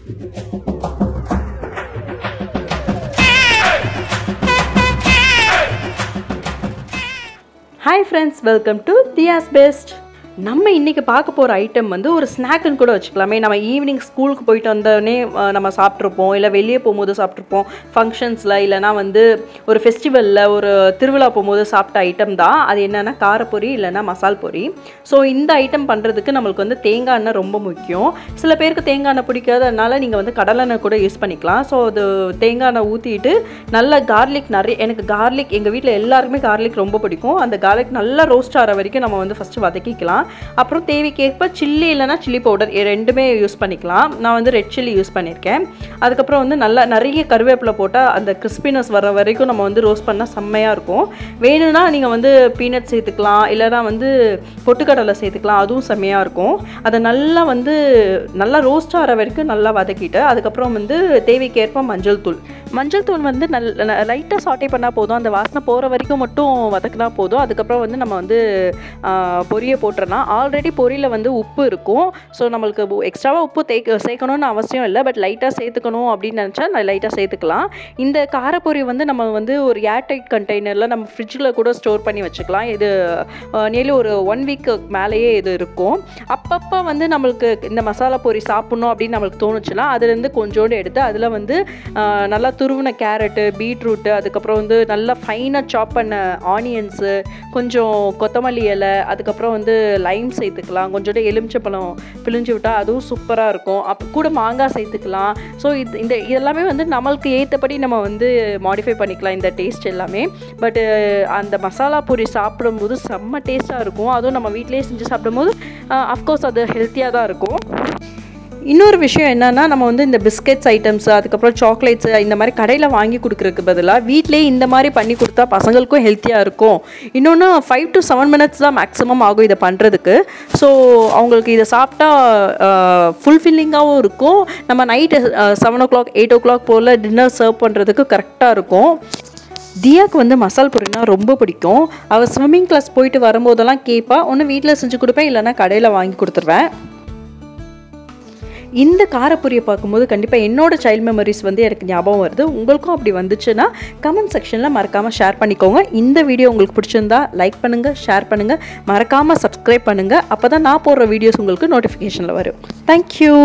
Hi friends, welcome to Diya's Best. நம்ம இன்னைக்கு பார்க்க போற ஐட்டம் வந்து ஒரு ஸ்நாக்னு கூட வச்சுக்கலாமே. நம்ம ஈவினிங் ஸ்கூலுக்கு போயிட்டு வந்தோடனே நம்ம சாப்பிட்ருப்போம், இல்லை வெளியே போகும்போது சாப்பிட்ருப்போம், ஃபங்க்ஷன்ஸில் இல்லைனா வந்து ஒரு ஃபெஸ்டிவலில் ஒரு திருவிழா போகும்போது சாப்பிட்ட ஐட்டம் தான். அது என்னென்னா காரப்பொரி இல்லைனா மசால் பொரி. ஸோ இந்த ஐட்டம் பண்ணுறதுக்கு நம்மளுக்கு வந்து தேங்காய் எண்ணெய் ரொம்ப முக்கியம். சில பேருக்கு தேங்காய் எண்ணெய் பிடிக்காதனால நீங்கள் வந்து கடலெண்ணெய் கூட யூஸ் பண்ணிக்கலாம். ஸோ அது தேங்காய் எண்ணெய் ஊற்றிட்டு நல்ல கார்லிக் எனக்கு கார்லிக் எங்கள் வீட்டில் எல்லாருக்குமே கார்லிக் ரொம்ப பிடிக்கும். அந்த கார்லிக் நல்லா ரோஸ்ட் ஆகிற வரைக்கும் நம்ம வந்து ஃபஸ்ட்டு வதக்கிக்கலாம். அப்புறம் தேவைக்கேற்ப சில்லி இல்லைனா சில்லி பவுடர் ரெண்டுமே யூஸ் பண்ணிக்கலாம். நான் வந்து ரெட் சில்லி யூஸ் பண்ணியிருக்கேன். அதுக்கப்புறம் வந்து நிறைய கருவேப்பிலை போட்டால் அந்த கிறிஸ்பினஸ் வர வரைக்கும் நம்ம வந்து ரோஸ்ட் பண்ணால் செம்மையாக இருக்கும். வேணும்னா நீங்கள் வந்து பீனட் சேர்த்துக்கலாம், இல்லைனா வந்து பொட்டுக்கடலை சேர்த்துக்கலாம், அதுவும் செம்மையாக இருக்கும். அதை நல்லா ரோஸ்ட் ஆகிற வரைக்கும் நல்லா வதக்கிட்டு அதுக்கப்புறம் வந்து தேவைக்கேற்ப மஞ்சள் தூள் வந்து லைட்டாக சாட்டே பண்ணால் போதும். அந்த வாசனை போகிற வரைக்கும் மட்டும் வதக்கினா போதும். அதுக்கப்புறம் வந்து நம்ம வந்து பொரியை போட்டுறலாம். ஆல்ரெடி பொரியில் வந்து உப்பு இருக்கும். ஸோ நம்மளுக்கு எக்ஸ்ட்ராவாக உப்பு சேர்க்கணும்னு அவசியம் இல்லை. பட் லைட்டாக சேர்த்துக்கணும் அப்படின்னு நினச்சா நான் லைட்டாக சேர்த்துக்கலாம். இந்த காரப்பொரி வந்து நம்ம வந்து ஒரு ஏர்டைட் கண்டெய்னரில் நம்ம ஃப்ரிட்ஜில் கூட ஸ்டோர் பண்ணி வச்சுக்கலாம். இது நியர்லி ஒரு 1 வீக்கு மேலேயே இது இருக்கும். அப்பப்போ வந்து நம்மளுக்கு இந்த மசாலா பொரி சாப்பிட்ணும் அப்படின்னு நம்மளுக்கு தோணுச்சுன்னா அதுலேருந்து கொஞ்சோண்டு எடுத்து அதில் வந்து நல்லா துருவின கேரட்டு, பீட்ரூட்டு, அதுக்கப்புறம் வந்து நல்லா ஃபைனாக சாப் பண்ண ஆனியன்ஸு, கொஞ்சம் கொத்தமல்லி இலை, அதுக்கப்புறம் வந்து லைம் சேர்த்துக்கலாம். கொஞ்சோண்டு எலுமிச்சப்பழம் பிழிஞ்சு விட்டால் அதுவும் சூப்பராக இருக்கும். கூட மாங்காய் சேர்த்துக்கலாம். ஸோ இதெல்லாமே வந்து நம்மளுக்கு ஏற்றபடி நம்ம வந்து மாடிஃபை பண்ணிக்கலாம் இந்த டேஸ்ட் எல்லாமே. பட்டு அந்த மசாலா பொரி சாப்பிடும்போது செம்ம டேஸ்ட்டாக இருக்கும். அதுவும் நம்ம வீட்டிலேயே செஞ்சு சாப்பிடும்போது அஃப்கோர்ஸ் அது ஹெல்த்தியாக தான் இருக்கும். இன்னொரு விஷயம் என்னென்னா, நம்ம வந்து இந்த பிஸ்கெட்ஸ் ஐட்டம்ஸு, அதுக்கப்புறம் சாக்லேட்ஸு இந்த மாதிரி கடையில் வாங்கி கொடுக்குறதுக்கு பதிலாக வீட்டிலேயே இந்த மாதிரி பண்ணி கொடுத்தா பசங்களுக்கும் ஹெல்த்தியாக இருக்கும். இன்னொன்று 5 to 7 minutes தான் மேக்ஸிமம் ஆகும் இதை பண்ணுறதுக்கு. ஸோ அவங்களுக்கு இதை சாப்பிட்டா ஃபுல்ஃபில்லிங்காகவும் இருக்கும். நம்ம நைட்டு 7 o'clock 8 o'clock போல் டின்னர் சர்வ் பண்ணுறதுக்கு கரெக்டாக இருக்கும். தியாவுக்கு வந்து மசால் பொரினா ரொம்ப பிடிக்கும். அவள் ஸ்விம்மிங் கிளாஸ் போயிட்டு வரும்போதெல்லாம் கேட்பா. ஒன்று வீட்டில் செஞ்சு கொடுப்பேன், இல்லைனா கடையில் வாங்கி கொடுத்துருவேன். இந்த காரப்பொரியை பார்க்கும்போது கண்டிப்பாக என்னோடய சைல்ட் மெமரிஸ் வந்து எனக்கு ஞாபகம் வருது. உங்களுக்கும் அப்படி வந்துச்சுன்னா கமெண்ட் செக்ஷனில் மறக்காமல் ஷேர் பண்ணிக்கோங்க. இந்த வீடியோ உங்களுக்கு பிடிச்சிருந்தா லைக் பண்ணுங்கள், ஷேர் பண்ணுங்கள், மறக்காமல் சப்ஸ்கிரைப் பண்ணுங்கள். அப்போ தான் நான் போடுற வீடியோஸ் உங்களுக்கு நோட்டிஃபிகேஷனில் வரும். தேங்க்யூ.